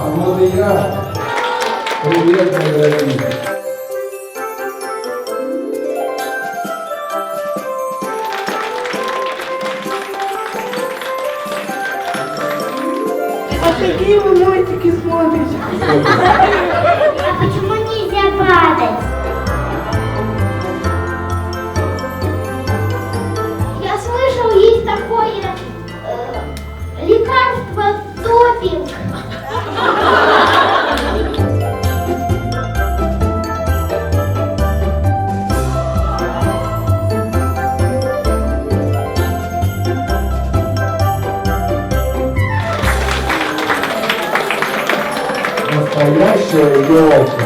А вот и я. Привет, мои дорогие. А какие вы мультики смотрите? А почему нельзя падать? Я слышал, есть такое лекарство допинг. Настоящая елка.